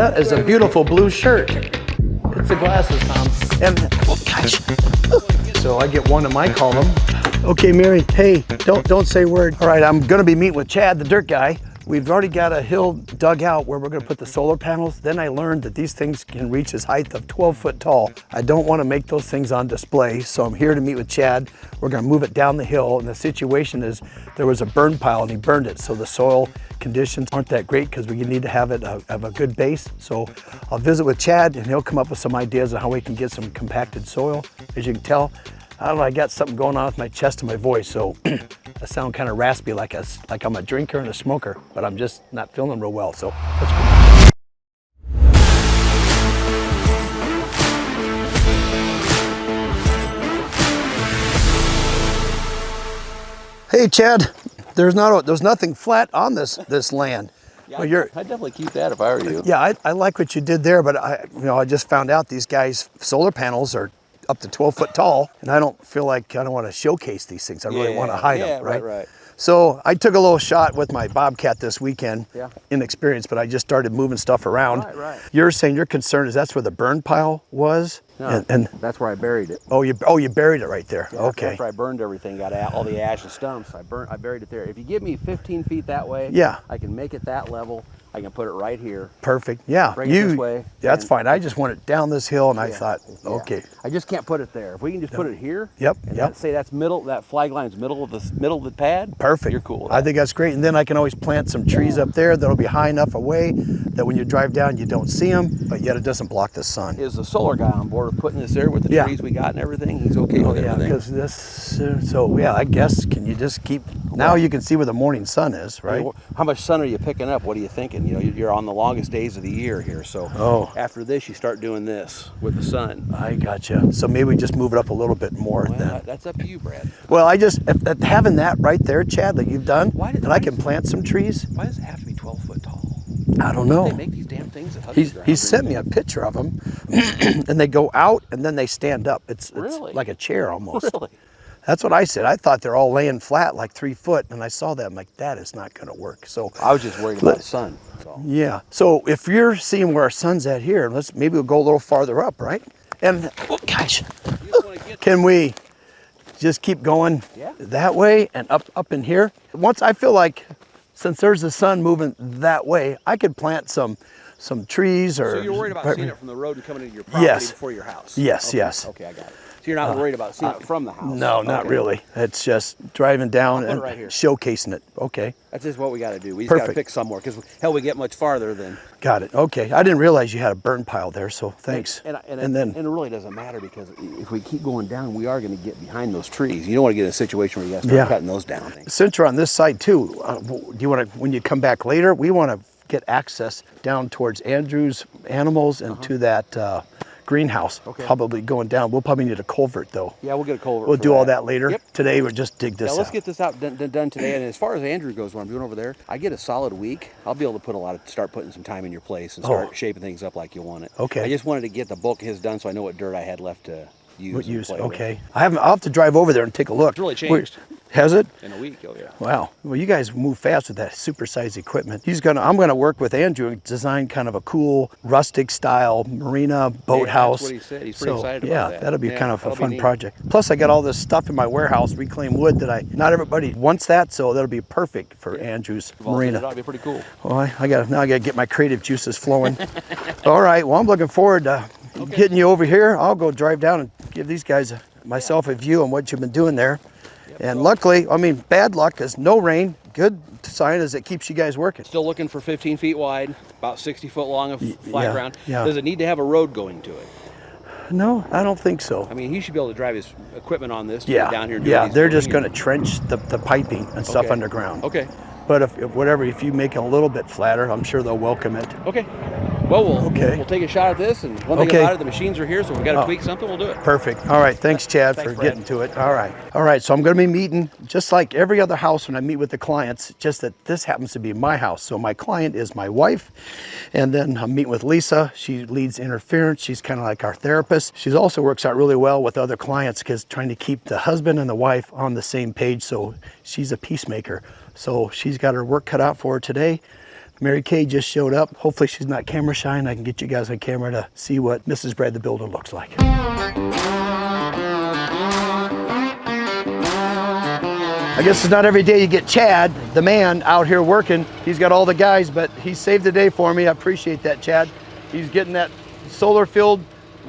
That is a beautiful blue shirt. It's the glasses, Tom. And, oh gosh. So I get one in my column. Okay, Mary, hey, don't say a word. All right, I'm gonna be meeting with Chad, the dirt guy. We've already got a hill dug out where we're gonna put the solar panels. Then I learned that these things can reach a height of 12 foot tall. I don't wanna make those things on display, so I'm here to meet with Chad. We're gonna move it down the hill, and the situation is there was a burn pile and he burned it, so the soil conditions aren't that great because we need to have it have a good base. So I'll visit with Chad and he'll come up with some ideas on how we can get some compacted soil. As you can tell, I don't know, I got something going on with my chest and my voice, so I sound kind of raspy like I'm a drinker and a smoker, but I'm just not feeling real well, so let's go. Hey Chad, there's nothing flat on this land. Yeah, well, I'd definitely keep that if I were you. Yeah, I like what you did there, but I just found out these guys' solar panels are up to 12 foot tall, and I don't feel like I don't want to showcase these things. I really want to hide them, right? Right. So I took a little shot with my Bobcat this weekend. Yeah. Inexperienced, but I just started moving stuff around. Right. You're saying your concern is that's where the burn pile was? No, and that's where I buried it. Oh, you buried it right there. Yeah, okay. After I burned everything, got all the ash and stumps, I buried it there. If you give me 15 feet that way, yeah, I can make it that level. I can put it right here. Perfect. Yeah. Bring it this way. That's fine. I just want it down this hill, and I thought, okay. I just can't put it there. If we can just put it here. Yep. And say that's middle. That flag line's middle of the pad. Perfect. You're cool with that. I think that's great. And then I can always plant some trees up there that'll be high enough away that when you drive down, you don't see them, but yet it doesn't block the sun. Is the solar guy on board with putting this there with the trees we got and everything? He's okay with everything. Because I guess can you just keep? Now you can see where the morning sun is, right? How much sun are you picking up? What are you thinking? You're on the longest days of the year here, so after this you start doing this with the sun. I gotcha. So maybe we just move it up a little bit more. Well, then that's up to you, Brad. Well, if having that right there, Chad, that you've done, and I can plant some trees. Why does it have to be 12 foot tall? I don't know. They make these damn things that hug the ground. He sent me a picture of them, and they go out and then they stand up. It's Really? like a chair almost. Really? That's what I said. I thought they're all laying flat like 3 foot, and I saw that. I'm like, that is not going to work. So I was just worried about the sun. So. Yeah. So if you're seeing where our sun's at here, maybe we'll go a little farther up, right? And oh gosh, can we just keep going that way and up in here? Once I feel like, since there's the sun moving that way, I could plant some trees or. So you're worried about seeing it from the road and coming into your property before your house? Yes. Okay. Yes. Okay, I got it. So you're not worried about seeing it from the house? No, not really. It's just driving down and right here. showcasing it. Okay. That's just what we got to do. We just got to pick somewhere because hell, we get much farther than. Got it. Okay. I didn't realize you had a burn pile there, so thanks. And it really doesn't matter because if we keep going down, we are going to get behind those trees. You don't want to get in a situation where you got to start cutting those down. Since you're on this side too, do you want to, when you come back later, we want to get access down towards Andrew's animals and to that greenhouse. Okay. Probably going down. We'll probably need a culvert though. Yeah, we'll get a culvert. We'll do all that later. Yep. Today we'll just dig this out. Let's get this out done today. And as far as Andrew goes, what I'm doing over there, I get a solid week. I'll be able to start putting some time in your place and start shaping things up like you want it. Okay. I just wanted to get the bulk of his done so I know what dirt I had left to use. Okay. I'll have to drive over there and take a look. It's really changed. Has it? In a week, oh yeah. Wow. Well, you guys move fast with that supersized equipment. I'm gonna work with Andrew and design kind of a cool rustic style marina boathouse. That's what he said. He's pretty excited about that. Yeah, that'll be kind of a fun project. Plus, I got all this stuff in my warehouse, reclaimed wood that not everybody wants that, so that'll be perfect for Andrew's marina. That'll be pretty cool. Well, I gotta get my creative juices flowing. All right. Well, I'm looking forward to getting you over here. I'll go drive down and give these guys myself a view on what you've been doing there. And luckily, bad luck is no rain. Good sign is it keeps you guys working. Still looking for 15 feet wide, about 60 foot long of flat ground. Yeah. Does it need to have a road going to it? No, I don't think so. He should be able to drive his equipment on this to get down here. And they're just going to trench the piping and stuff underground. Okay. But if you make it a little bit flatter, I'm sure they'll welcome it. Okay. Well, we'll take a shot at this, and one thing about it, the machines are here, so if we got to tweak something, we'll do it. Perfect. All right, thanks, Chad, for getting to it. All right, so I'm going to be meeting, just like every other house when I meet with the clients, just that this happens to be my house. So my client is my wife, and then I'm meeting with Lisa. She leads interference. She's kind of like our therapist. She also works out really well with other clients because trying to keep the husband and the wife on the same page, so she's a peacemaker. So she's got her work cut out for her today. Mary Kay just showed up. Hopefully she's not camera shy and I can get you guys on camera to see what Mrs. Brad the Builder looks like. I guess it's not every day you get Chad, the man, out here working. He's got all the guys, but he saved the day for me. I appreciate that, Chad. He's getting that solar field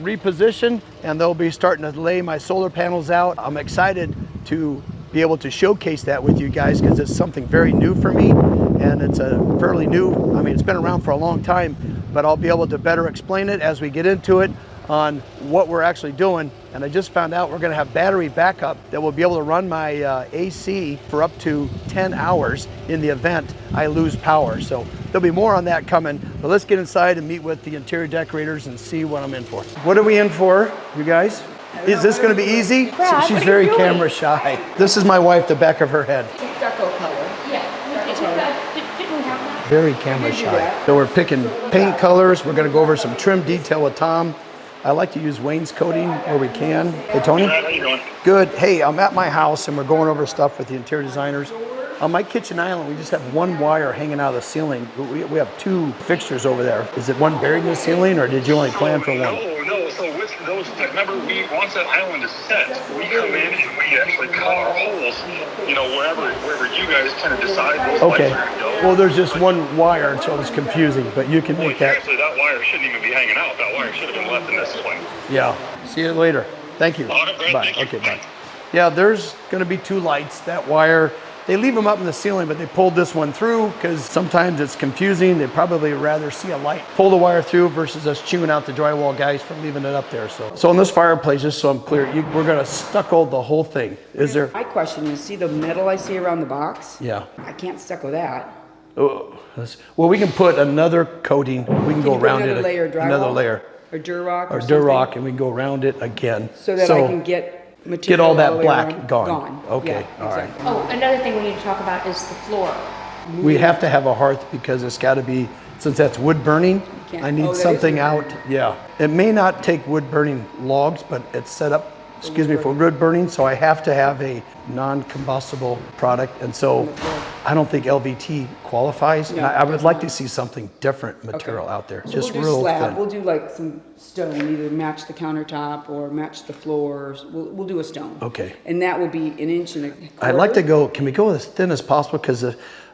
repositioned, and they'll be starting to lay my solar panels out. I'm excited to be able to showcase that with you guys because it's something very new for me, and it's a fairly new, I mean, it's been around for a long time, but I'll be able to better explain it as we get into it on what we're actually doing. And I just found out we're gonna have battery backup that will be able to run my AC for up to 10 hours in the event I lose power. So there'll be more on that coming, but let's get inside and meet with the interior decorators and see what I'm in for. What are we in for, you guys? Is this gonna be easy? Brad, She's what are very you doing? camera shy. This is my wife, the back of her head. Stucco color. Didn't we have that? Very camera shy. So we're picking paint colors. We're gonna go over some trim detail with Tom. I like to use wainscoting where we can. Hey, Tony? How you doing? Good. Hey, I'm at my house and we're going over stuff with the interior designers. On my kitchen island, we just have one wire hanging out of the ceiling. We have two fixtures over there. Is it one buried in the ceiling or did you only plan for one? No. So with those, remember, once that island is set, we come in and we actually cut our holes, wherever you guys kind of decide those Okay. lights are going to go. Well, there's just one wire, so it's confusing, but you can make that. Actually, that wire shouldn't even be hanging out. That wire should have been left in this swing. Yeah. See you later. Thank you. All right, Brad, Bye. thank you. Okay, bye. Yeah, there's going to be two lights. That wire, they leave them up in the ceiling, but they pulled this one through because sometimes it's confusing. They'd probably rather see a light pull the wire through versus us chewing out the drywall guys for leaving it up there. So on this fireplace, just so I'm clear, we're going to stucco the whole thing. Is there? My question is, see the metal I see around the box? Yeah. I can't stucco that. Oh, well, we can put another coating. We can go you put around another it. layer of drywall? Another layer. Or Durock Or or something? Durock, and we can go around it again. So that I can get material get all that the way black around. gone. Okay, Yeah, all right. exactly. Oh, another thing we need to talk about is the floor. We have to have a hearth because it's got to be, since that's wood burning, can't- I need that is something wood out. burning. Yeah. It may not take wood burning logs, but it's set up, for wood burning, so I have to have a non-combustible product. And so I don't think LVT qualifies. And No, I would does like not. to see something different material out there. So Just we'll do real slab. thin. We'll do like some stone, either match the countertop or match the floors. We'll do a stone. Okay. And that will be 1 inch and a quarter. I'd like to go, can we go as thin as possible? Because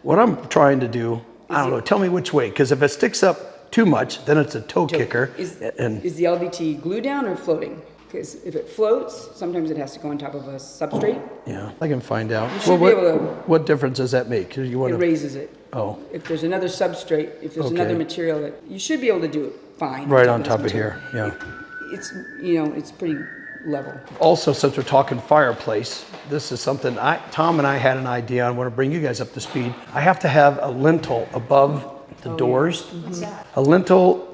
what I'm trying to do, I don't know, tell me which way. Because if it sticks up too much, then it's a toe kicker. Is And the LVT glued down or floating? Because if it floats, sometimes it has to go on top of a substrate. yeah, I can find out. should be able to- What difference does that make? 'Cause you want It to, raises it. oh, If there's another substrate, if there's another Okay. material that, you should be able to do it fine. right on this top of material. here, yeah. It's, it's pretty level. Also, since we're talking fireplace, this is something Tom and I had an idea. I want to bring you guys up to speed. I have to have a lintel above the doors. What's that? A lintel,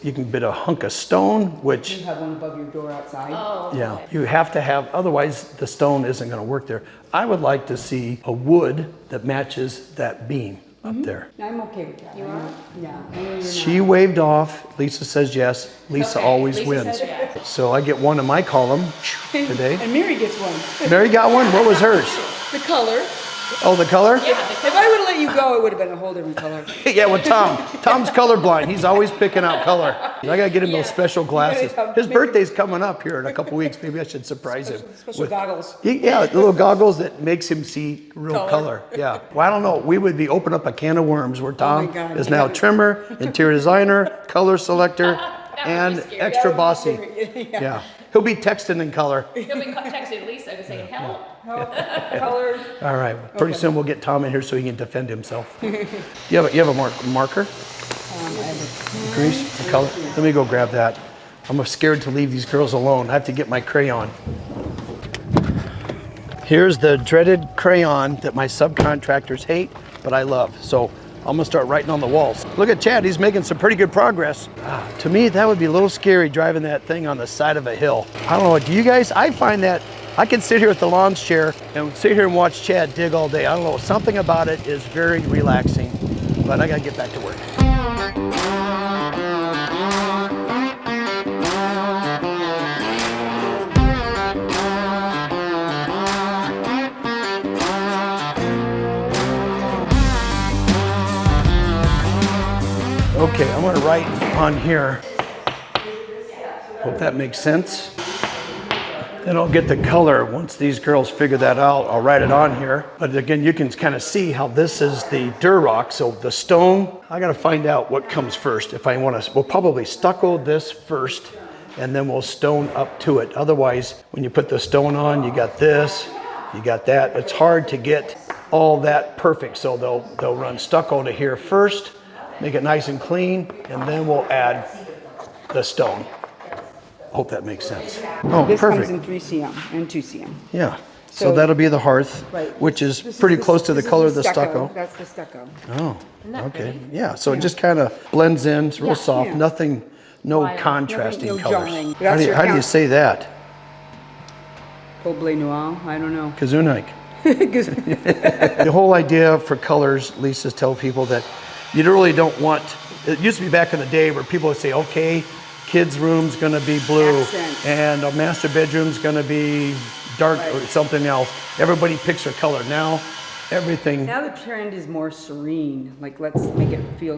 you can get a hunk of stone, which You have one above your door outside. Oh, yeah, okay. you have to have, otherwise the stone isn't going to work there. I would like to see a wood that matches that beam up there. I'm okay with that. You are? Yeah. I know you're She not. waved off. Lisa says yes. Lisa Okay, always Lisa wins. says yes. So I get one in my column today. And Mary gets one. Mary got one. What was hers? The color. Oh, the color? Yeah, If I would have let you go, it would have been a whole different color. Yeah, with Tom. Tom's colorblind. He's always picking out color. I gotta get him those special glasses. His birthday's coming up here in a couple weeks. Maybe I should surprise him. Special goggles. Yeah, the little goggles that makes him see real color. Yeah. Well, I don't know. We would be opening up a can of worms where Tom God. is now trimmer, interior designer, color selector, and be scary. extra bossy. Yeah. Yeah. He'll be texting in color. He'll be texting Lisa to say help. Color. All right. Pretty soon we'll get Tom in here so he can defend himself. You have a marker? Grease, the color? Let me go grab that. I'm scared to leave these girls alone. I have to get my crayon. Here's the dreaded crayon that my subcontractors hate, but I love. So I'm gonna start writing on the walls. Look at Chad, he's making some pretty good progress. To me, that would be a little scary driving that thing on the side of a hill. I don't know, do you guys? I find that I can sit here at the launch chair and sit here and watch Chad dig all day. I don't know, something about it is very relaxing, but I gotta get back to work. Okay, I'm gonna write on here. Hope that makes sense. Then I'll get the color. Once these girls figure that out, I'll write it on here. But again, you can kind of see how this is the Durock. So the stone, I gotta find out what comes first. If I wanna, we'll probably stucco this first and then we'll stone up to it. Otherwise, when you put the stone on, you got this, you got that. It's hard to get all that perfect. So they'll run stucco to here first, make it nice and clean, and then we'll add the stone. Hope that makes sense. Oh, This perfect. comes in 3 cm and 2 cm. Yeah. So So- that'll be the hearth, Right. which is This pretty the- close to the this color is of the stucco. That's the stucco. Oh, that okay. pretty? Yeah, so it just kind of blends in, it's real soft, Yeah. nothing, no Wild. contrasting No colors. jarring. How That's do you, your how do you count. say that? Coble Noir, I don't know. Kazunak. The whole idea for colors, Lisa's tell people that you really don't want, it used to be back in the day where people would say, okay, kids' room's gonna be blue Accent. and a master bedroom's gonna be dark or Right. something else. Everybody picks their color. Now, everything, Now the trend is more serene. Like, let's make it feel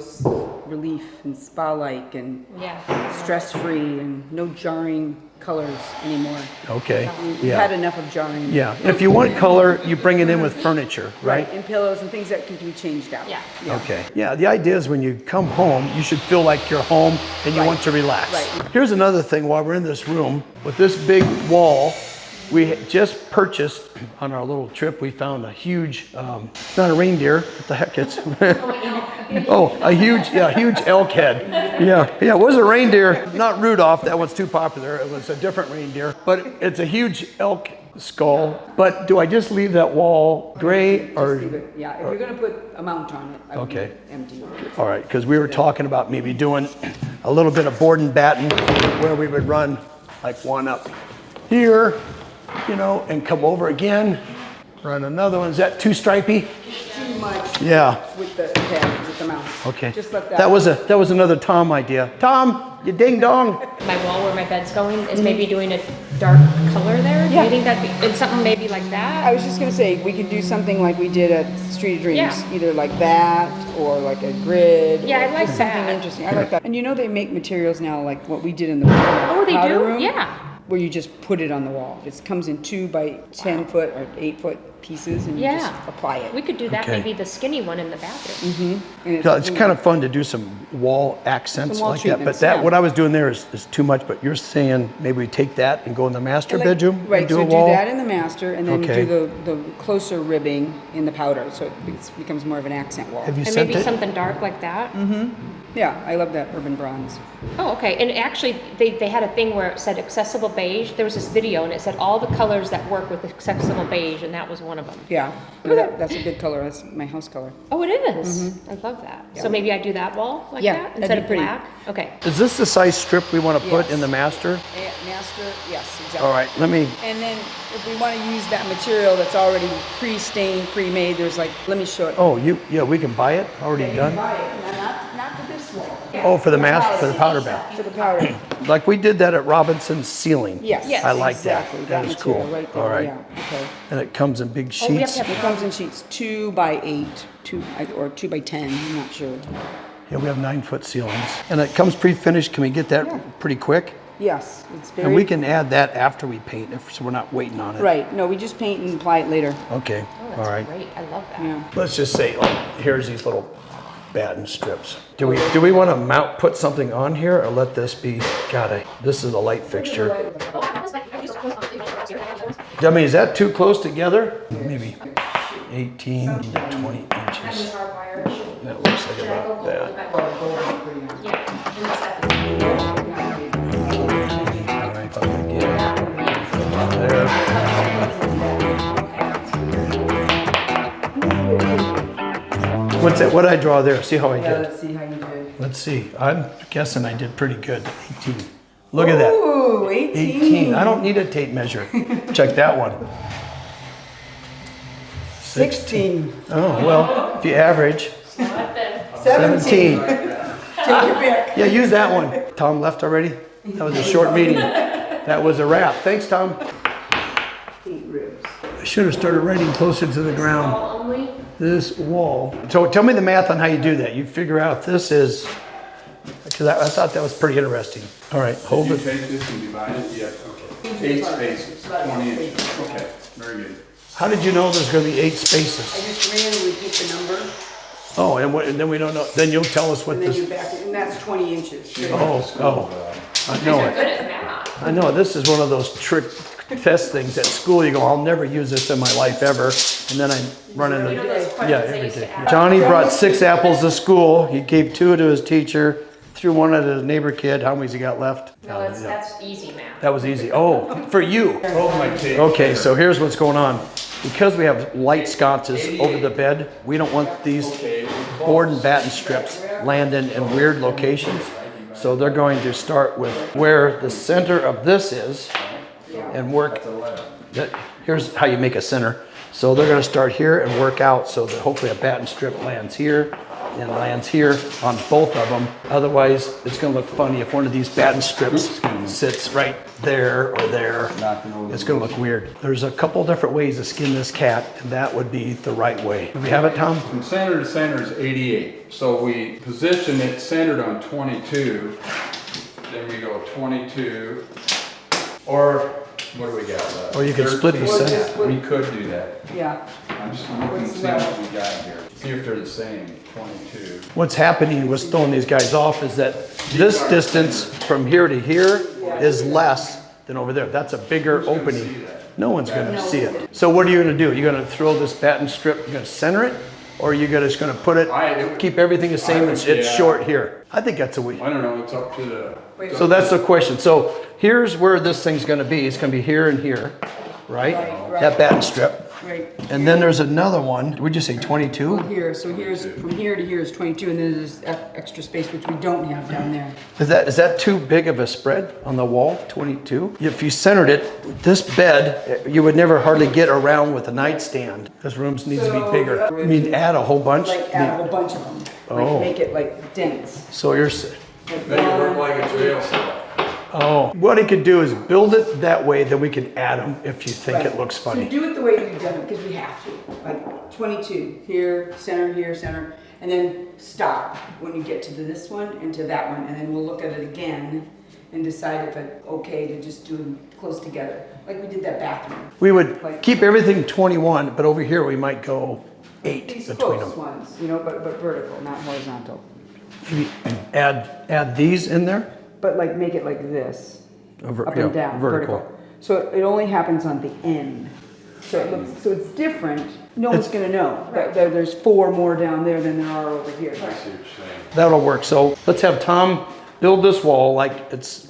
relief and spa-like and Yeah. stress-free and no jarring colors anymore. okay, We've had yeah. enough of jarring. Yeah, if you want color, you bring it in with furniture, right? And pillows and things that can be changed out. Yeah. Okay. Yeah, the idea is when you come home, you should feel like you're home and you Right. want to relax. Right. Here's another thing while we're in this room. With this big wall, we had just purchased on our little trip, we found a huge, not a reindeer, what the heck it's, oh, a huge elk head. Yeah, it was a reindeer, not Rudolph, that one's too popular. It was a different reindeer, but it's a huge elk skull. But do I just leave that wall gray or? Just leave it. Yeah, if you're gonna put a mount on it, I would leave Okay. it empty. All right, because we were talking about maybe doing a little bit of board and batten where we would run like one up here, you know, and come over again, run another one. Is that too stripey? Too much Yeah, with the head, with the mount. okay. Just let that. That was another Tom idea. Tom, you ding dong. My wall where my bed's going is maybe doing a dark color there. Do Yeah. you think that'd be, it's something maybe like that? I was just gonna say, we could do something like we did at Street of Dreams. Yeah. Either like that or like a grid. Yeah, I or like just something that. interesting. I like that. And you know they make materials now like what we did in the Oh, they powder do? room, Yeah. where you just put it on the wall. It comes in 2 by 10 foot or 8 foot pieces and you Yeah. just apply it. We could do that, Okay. maybe the skinny one in the bathroom. And It's kind of fun to do some wall accents Some wall like that, but treatments, that, yeah. what I was doing there is too much, but you're saying maybe we take that and go in the master bedroom Right, and do so a do wall? that in the master and then Okay. do the closer ribbing in the powder, so it becomes more of an accent wall. Have you And sent maybe it? something dark like that. Yeah, I love that urban bronze. Oh, okay. And actually, they had a thing where it said accessible beige. There was this video and it said all the colors that work with accessible beige, and that was one of them. Yeah, no, that's a good color. That's my house color. Oh, it is. I love that. So maybe I do that wall like Yeah, that that'd instead be of pretty. black. Okay. Is this the size strip we want to put Yes. in the master? Master, yes, exactly. All right, let me, And then if we want to use that material that's already pre-stained, pre-made, there's like, let me show it. oh, yeah, we can buy it, already done? Buy it, not for this wall. Oh, for the master, for the powder bath. For the powder. Like we did that at Robinson's ceiling. Yes. Yes. I like exactly, that. That is material cool. right there, All right. yeah, okay. And it comes in big Oh, we have sheets. to have It comes in sheets 2 by 8, or 2 by 10, I'm not sure. Yeah, we have 9-foot ceilings. And it comes pre-finished. Can we get that Yeah. pretty quick? Yes, it's very. And we can add that after we paint, so we're not waiting on it. Right, no, we just paint and apply it later. Okay, Oh, all that's right. great. I love that. Yeah. Let's just say, like, here's these little batten strips. Do we want to put something on here or let this be, this is a light fixture. I mean, is that too close together? Maybe 18 to 20 inches. That looks like about that. All right, up again. There. What's that? What did I draw there? See how I Yeah, did? let's see how you did. Let's see. I'm guessing I did pretty good. 18. Look at that. Ooh, 18. 18. I don't need a tape measure. Check that one. 16. Oh, well, if you average, 17. 17. Take your pick. Yeah, use that one. Tom left already? That was a short meeting. That was a wrap. Thanks, Tom. 8 ribs. I should have started writing closer to the ground. This wall. So tell me the math on how you do that. You figure out this is Because I thought that was pretty interesting. All right, hold Did it. you take this and divide it? Yeah, okay. 8 spaces, 20 inches. Okay, very good. How did you know there's gonna be 8 I spaces? just randomly pick the number, Oh, and then we don't know, then you'll tell us what and then you this, back it, and that's 20 inches. I know it. Good at math. I know, this is one of those trick test things at school. You go, I'll never use this in my life ever. And then I run into, You know those questions yeah, they every used to day. ask? Johnny brought 6 apples to school. He gave 2 to his teacher, threw 1 at his neighbor kid. How many's he got left? No, that's easy math. That was easy. Oh, for you. Hold my tape. Okay, so here's what's going on. Because we have light sconces over the bed, we don't want these board and batten strips landing in weird locations. So they're going to start with where the center of this is and work. Here's how you make a center. So they're going to start here and work out so that hopefully a batten strip lands here and lands here on both of them. Otherwise, it's going to look funny if one of these batten strips sits right there or there. It's going to look weird. There's a couple different ways to skin this cat, and that would be the right way. Do we have it, Tom? From center to center is 88. So we position it centered on 22. Then we go 22. Or what do we got left? Or you can split the Or center. just split- We could do that. Yeah, I'm just looking to see what we got here. See if they're the same, 22. What's happening with throwing these guys off is that this distance from here to here is less than over there. That's a bigger opening. No one's gonna see it. So what are you gonna do? You're gonna throw this batten strip, you're gonna center it? Or are you just gonna put it, keep everything the same, it's yeah. short here? I think that's a way. I don't know, it's up to the. So that's the question. So here's where this thing's gonna be. It's gonna be here and here, right? Right. That batten strip. right. And then there's another one. Did we just say 22? Here, so here's, from here to here is 22, and then there's extra space, which we don't have down there. Is that too big of a spread on the wall, 22? If you centered it, this bed, you would never hardly get around with a nightstand. This room needs to be bigger. I mean, add a whole bunch? Like add a whole bunch of them, Oh. like make it like dense. So you're, Like Make it look one, like a jail cell. oh, what he could do is build it that way, then we can add them if you think it looks So funny. do it the way we've done it, because we have to. Like 22, here, center, and then stop when you get to this one and to that one, and then we'll look at it again and decide if it's okay to just do them close together, like we did that bathroom. We would keep everything 21, but over here we might go 8 These between close them. ones, you know, but vertical, not horizontal. Maybe add these in there? But like make it like this, up Yeah, and down, vertical. So it only happens on the end. So it looks, so it's different. No one's gonna know that there's 4 more down there than there are over here. I see what you're saying. That'll work. So let's have Tom build this wall like it's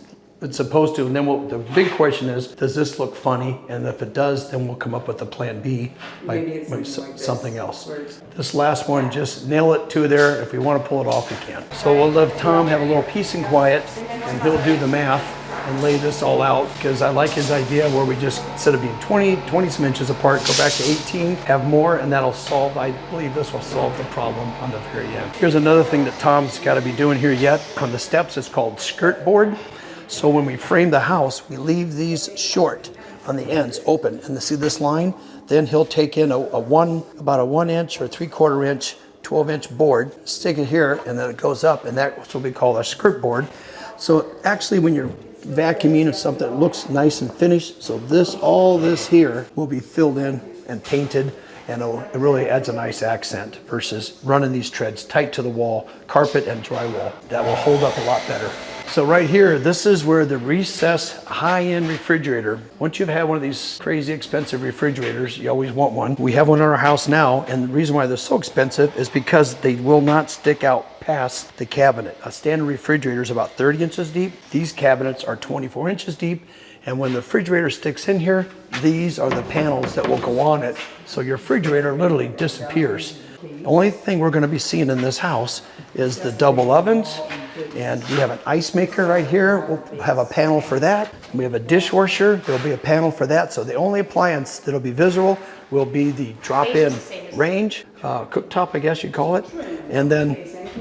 supposed to, and then the big question is, does this look funny? And if it does, then we'll come up with a plan B, Maybe it's something like this, something else. where it's- This last one, just nail it to there. If we want to pull it off, we can. So we'll let Tom have a little peace and quiet, and he'll do the math and lay this all out, because I like his idea where we just, instead of being 20 some inches apart, go back to 18, have more, and that'll solve, I believe this will solve the problem on the very end. Here's another thing that Tom's got to be doing here yet. On the steps, it's called skirt board. So when we frame the house, we leave these short on the ends, open, and see this line? Then he'll take in about a 1 inch or 3/4 inch, 12-inch board, stick it here, and then it goes up, and that's what we call a skirt board. So actually, when you're vacuuming or something, it looks nice and finished. So all this here will be filled in and painted, and it really adds a nice accent versus running these treads tight to the wall, carpet and drywall. That will hold up a lot better. So right here, this is where the recessed high-end refrigerator, once you've had one of these crazy expensive refrigerators, you always want one. We have one in our house now, and the reason why they're so expensive is because they will not stick out past the cabinet. A standard refrigerator is about 30 inches deep. These cabinets are 24 inches deep. And when the refrigerator sticks in here, these are the panels that will go on it. So your refrigerator literally disappears. The only thing we're gonna be seeing in this house is the double ovens. And we have an ice maker right here. We'll have a panel for that. We have a dishwasher. There'll be a panel for that. So the only appliance that'll be visible will be the drop-in range, cooktop, I guess you'd call it. And then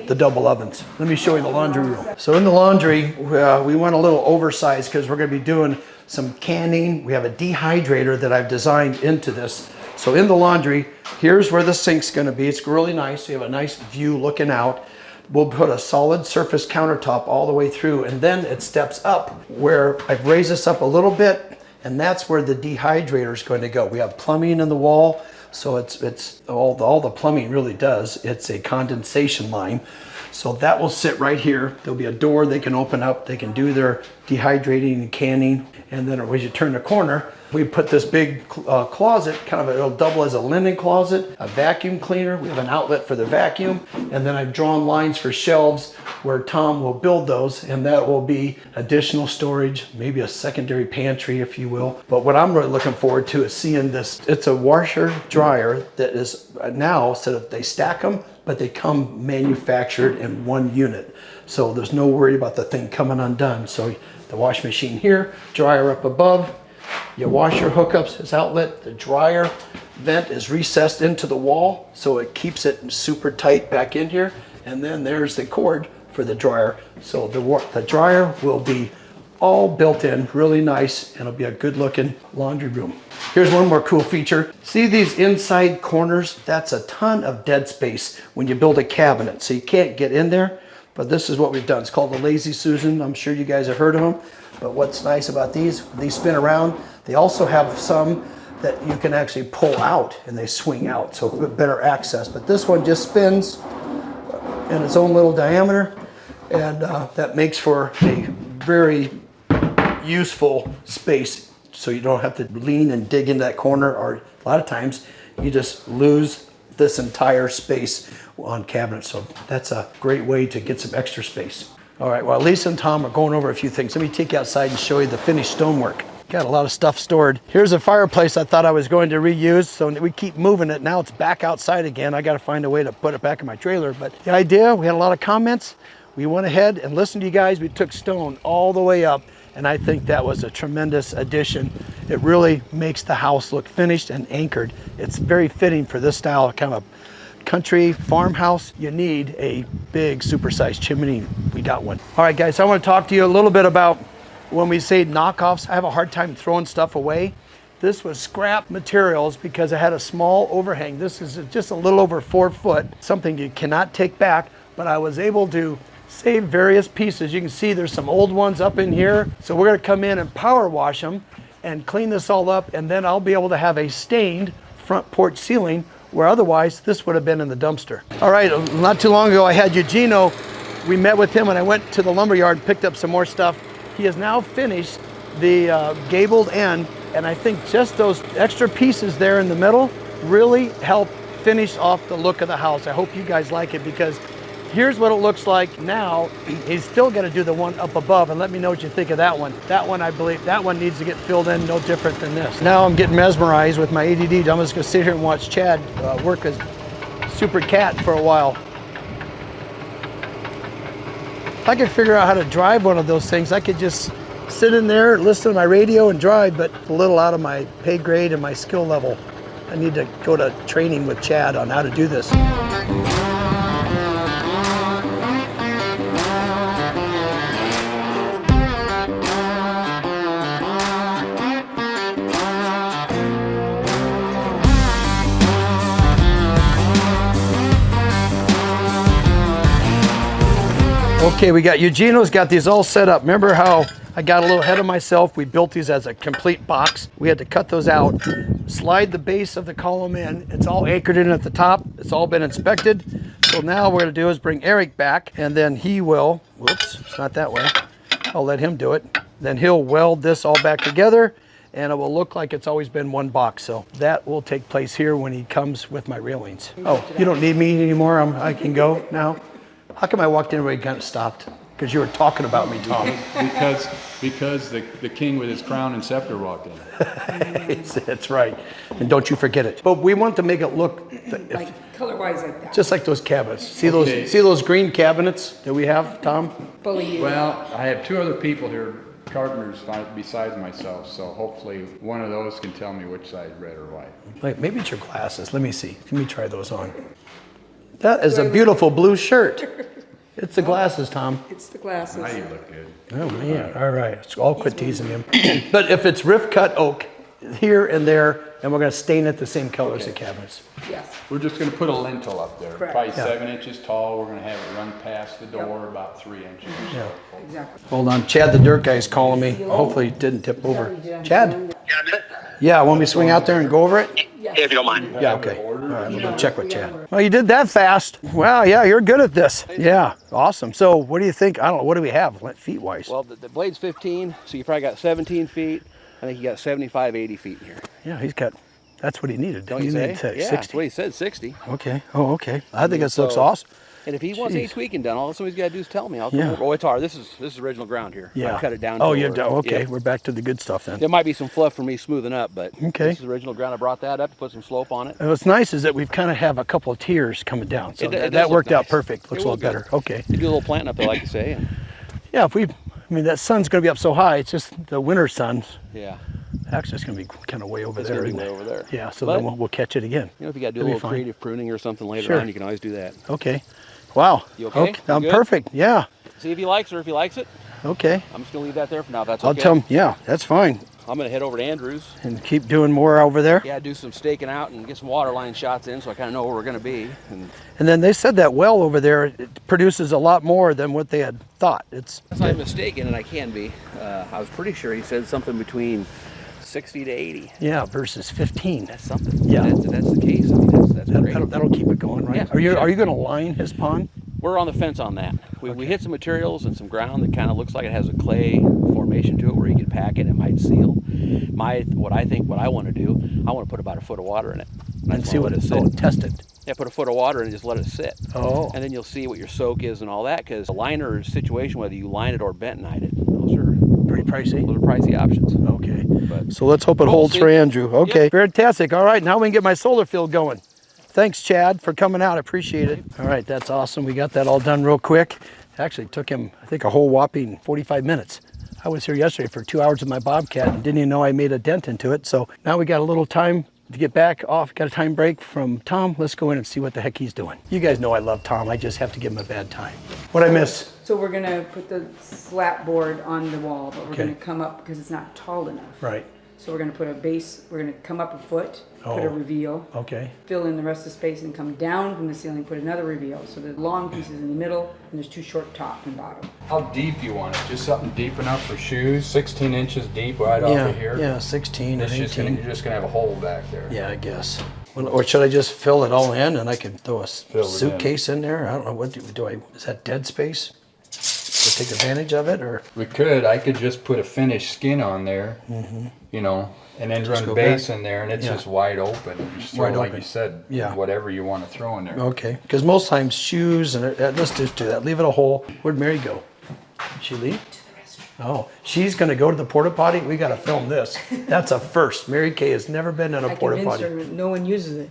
the double ovens. Let me show you the laundry room. So in the laundry, we went a little oversized because we're gonna be doing some canning. We have a dehydrator that I've designed into this. So in the laundry, here's where the sink's gonna be. It's really nice. You have a nice view looking out. We'll put a solid surface countertop all the way through, and then it steps up where I've raised this up a little bit, and that's where the dehydrator is going to go. We have plumbing in the wall, so it's all the plumbing really does. It's a condensation line. So that will sit right here. There'll be a door they can open up. They can do their dehydrating and canning. And then as you turn the corner, we put this big closet, it'll double as a linen closet, a vacuum cleaner. We have an outlet for the vacuum. And then I've drawn lines for shelves where Tom will build those. And that will be additional storage, maybe a secondary pantry, if you will. But what I'm really looking forward to is seeing this. It's a washer dryer that is now, so that they stack them, but they come manufactured in one unit. So there's no worry about the thing coming undone. So the wash machine here, dryer up above, your washer hookups, this outlet, the dryer vent is recessed into the wall, so it keeps it super tight back in here. And then there's the cord for the dryer. So the dryer will be all built in, really nice, and it'll be a good looking laundry room. Here's one more cool feature. See these inside corners? That's a ton of dead space when you build a cabinet. So you can't get in there, but this is what we've done. It's called the Lazy Susan. I'm sure you guys have heard of them. But what's nice about these spin around. They also have some that you can actually pull out and they swing out, so better access. But this one just spins in its own little diameter, and that makes for a very useful space, so you don't have to lean and dig in that corner, or a lot of times you just lose this entire space on cabinets. So that's a great way to get some extra space. All right, well, Lisa and Tom are going over a few things. Let me take you outside and show you the finished stonework. Got a lot of stuff stored. Here's a fireplace I thought I was going to reuse, so we keep moving it. Now it's back outside again. I got to find a way to put it back in my trailer. But the idea, we had a lot of comments. We went ahead and listened to you guys. We took stone all the way up, and I think that was a tremendous addition. It really makes the house look finished and anchored. It's very fitting for this style, kind of country farmhouse. You need a big supersized chimney. We got one. All right, guys, I want to talk to you a little bit about when we say knockoffs. I have a hard time throwing stuff away. This was scrap materials because it had a small overhang. This is just a little over 4 foot, something you cannot take back, but I was able to save various pieces. You can see there's some old ones up in here. So we're gonna come in and power wash them and clean this all up, and then I'll be able to have a stained front porch ceiling where otherwise this would have been in the dumpster. All right, not too long ago I had Eugenio. We met with him and I went to the lumber yard and picked up some more stuff. He has now finished the gabled end, and I think just those extra pieces there in the middle really help finish off the look of the house. I hope you guys like it, because here's what it looks like now. He's still got to do the one up above, and let me know what you think of that one. That one, I believe, that one needs to get filled in, no different than this. Now I'm getting mesmerized with my ADD. I'm just gonna sit here and watch Chad work as super cat for a while. If I could figure out how to drive one of those things, I could just sit in there, listen to my radio and drive, but a little out of my pay grade and my skill level. I need to go to training with Chad on how to do this. Okay, we got Eugenio's got these all set up. Remember how I got a little ahead of myself? We built these as a complete box. We had to cut those out, slide the base of the column in. It's all anchored in at the top. It's all been inspected. So now what we're gonna do is bring Eric back, and then he will, whoops, it's not that way. I'll let him do it. Then he'll weld this all back together, and it will look like it's always been one box. So that will take place here when he comes with my railings. Oh, you don't need me anymore? I can go now? How come I walked in and everybody kind of stopped? Because you were talking about me, Tom. Because the king with his crown and scepter walked in. That's right. And don't you forget it. But we want to make it look Like color-wise like that. just like those cabinets. See Okay. those green cabinets that we have, Tom? Bully you. Well, I have 2 other people here, gardeners besides myself, so hopefully one of those can tell me which side, red or white. Wait, maybe it's your glasses. Let me see. Let me try those on. That is a beautiful blue shirt. It's the glasses, Tom. It's the glasses. Now you look good. Oh man, all right. So I'll quit teasing him. But if it's rift cut oak, here and there, and we're gonna stain it the same color as the cabinets. Yes. We're just gonna put a lintel up there, Correct. probably Yeah. 7 inches tall. We're gonna have it run past the door about 3 inches. Yeah. Exactly. Hold on, Chad the dirt guy's calling me. Hopefully it didn't tip over. Chad? Yeah, want me to swing out there and go over it? Yeah, if you don't mind. Yeah, okay. All right, I'm gonna check with Chad. Well, you did that fast. Wow, yeah, you're good at this. Yeah, awesome. So what do you think? I don't know, what do we have feet-wise? Well, the blade's 15, so you probably got 17 feet. I think you got 75, 80 feet in here. Yeah, he's got, that's what he needed. Don't He you say? needed Yeah, 60. that's what he said, 60. Okay, oh, okay. I think this looks So- awesome. And if he wants any Jeez. tweaking done, all somebody's got to do is tell me. I'll come Yeah. over. Oh, it's hard. This is original ground here. Yeah. I cut it down. Oh, to you're where- done. Okay, yeah. we're back to the good stuff then. There might be some fluff for me smoothing up, but Okay. this is original ground. I brought that up to put some slope on it. And what's nice is that we've kind of have a couple of tiers coming down. So It does that look worked out nice. perfect. Looks It a will lot better. good. Okay. You do a little planting up there, like you say. And, Yeah, I mean, that sun's going to be up so high. It's just the winter sun. yeah. Actually, it's going to be kind of way over It's there. gonna be isn't way it? over there. Yeah, so But- then we'll catch it again. You know, if you got to do a That'd be little fine. creative pruning or something later Sure. on, you can always do that. Okay. Wow. You okay? You I'm good? perfect. Yeah. See if he likes her. If he likes it, Okay. I'm just gonna leave that there for now. If that's I'll okay. tell him. Yeah, that's fine. I'm gonna head over to Andrews. And keep doing more over there. Yeah, do some staking out and get some water line shots in, so I kind of know where we're gonna be. And then they said that well over there it produces a lot more than what they had thought. It's unless I'm mistaken, and I can be, I was pretty sure he said something between 60 to 80. yeah versus 15. That's something. Yeah. That's the case. I mean, that's great. That'll keep it going, right? Yeah, Are you sure. going to line his pond? We're on the fence on that. We hit some materials and some ground that kind of looks like it has a clay formation to it where you can pack it. It might seal. What I want to do, I want to put about a foot of water in it. I And just see wanna what let it sit. test it. Yeah, put a foot of water in and just let it sit. Oh. And then you'll see what your soak is and all that, because the liner situation, whether you line it or bentonite it, those are Pretty pricey. pricey options. Okay. But So let's hope it We'll holds see. for Andrew. Okay. Yep. Fantastic. All right. Now we can get my solar field going. Thanks, Chad, for coming out. I appreciate it. All right. That's awesome. We got that all done real quick. Actually, it took him, I think, a whole whopping 45 minutes. I was here yesterday for 2 hours with my Bobcat and didn't even know I made a dent into it. So now we got a little time to get back off. Got a time break from Tom. Let's go in and see what the heck he's doing. You guys know I love Tom. I just have to give him a bad time. What'd I miss? So we're gonna put the slat board on the wall, but we're Okay. gonna come up because it's not tall enough. Right. So we're gonna put a base, we're gonna come up a foot, put Oh. a reveal, Okay. fill in the rest of the space and come down from the ceiling, put another reveal. So the long piece is in the middle and there's two short top and bottom. How deep you want it? Just something deep enough for shoes? 16 inches deep right off Yeah. of here? Yeah. 16 or It's just 18. you're just gonna have a hole back there. Yeah, I guess. Well, or should I just fill it all in and I can throw a it in. suitcase in there? I don't know. What do I? Is that dead space? To take advantage of it, or We could. I could just put a finished skin on there, you know, and then Just run go base back. in there, and it's Yeah. just wide open. Just throw, Wide like open. you said, Yeah. whatever you want to throw in there. okay? Because most times shoes and let's just do that. Leave it a hole. Where'd Mary go? Did she leave? Oh, she's gonna go to the porta potty. We gotta film this. That's a first. Mary Kay has never been in a I porta convinced potty, her no one uses it.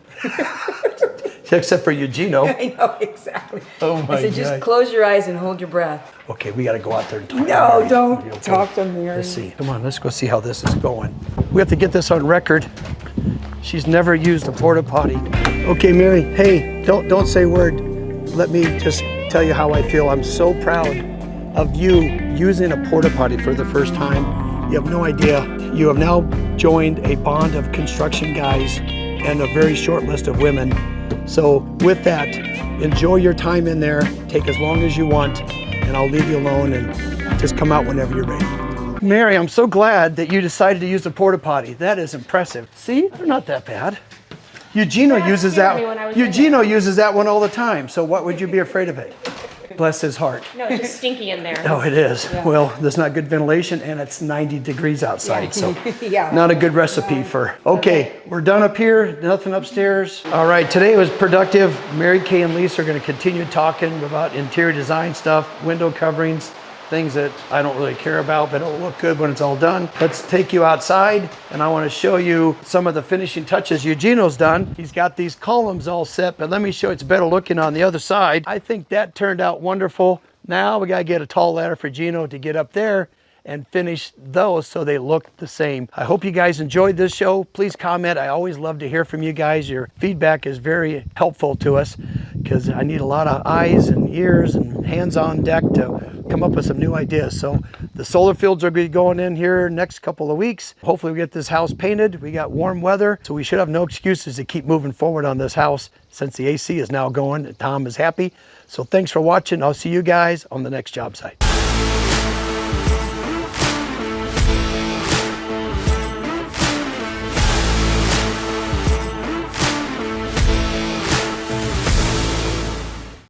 except for Eugenio. I know, exactly. Oh my I said, just God. close your eyes and hold your breath. Okay, we gotta go out there and talk. to No, Mary. don't Okay. talk to Mary. Let's see. Come on, let's go see how this is going. We have to get this on record. She's never used a porta potty. Okay, Mary. Hey, don't say a word. Let me just tell you how I feel. I'm so proud of you using a porta potty for the first time. You have no idea. You have now joined a bond of construction guys and a very short list of women. So with that, enjoy your time in there. Take as long as you want, and I'll leave you alone and just come out whenever you're ready. Mary, I'm so glad that you decided to use the porta potty. That is impressive. See, they're not that bad. Eugenio That uses scared me when I that. was in Eugenio uses that one all the time. So what would you be afraid of it? Bless his heart. No, it's just stinky in there. Oh, it is. Well, there's not good ventilation and it's 90 degrees outside, so Yeah. not a good recipe for. Okay, we're done up here, nothing upstairs. All right, today was productive. Mary Kay and Lisa are gonna continue talking about interior design stuff, window coverings, things that I don't really care about, but it'll look good when it's all done. Let's take you outside, and I wanna show you some of the finishing touches Eugenio's done. He's got these columns all set, but let me show you, it's better looking on the other side. I think that turned out wonderful. Now we gotta get a tall ladder for Gino to get up there, and finish those so they look the same. I hope you guys enjoyed this show. Please comment. I always love to hear from you guys. Your feedback is very helpful to us because I need a lot of eyes and ears and hands on deck to come up with some new ideas. So the solar fields will be going in here next couple of weeks. Hopefully we get this house painted. We got warm weather, so we should have no excuses to keep moving forward on this house since the AC is now going and Tom is happy. So thanks for watching. I'll see you guys on the next job site.